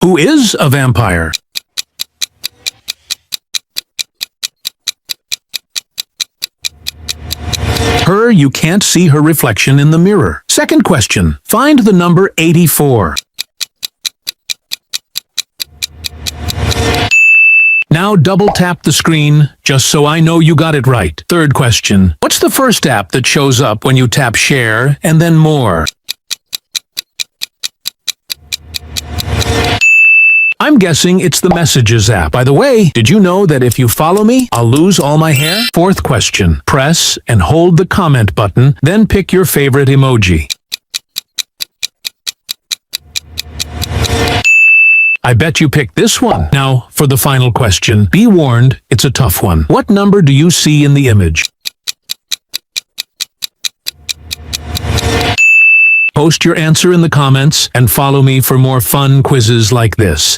Who is a vampire? Her, you can't see her reflection in the mirror. Second question. Find the number 84. Now double tap the screen, just so I know you got it right. Third question. What's the first app that shows up when you tap share and then more? I'm guessing it's the Messages app. By the way, did you know that if you follow me, I'll lose all my hair? Fourth question. Press and hold the comment button, then pick your favorite emoji. I bet you picked this one. Now, for the final question. Be warned, it's a tough one. What number do you see in the image? Post your answer in the comments and follow me for more fun quizzes like this.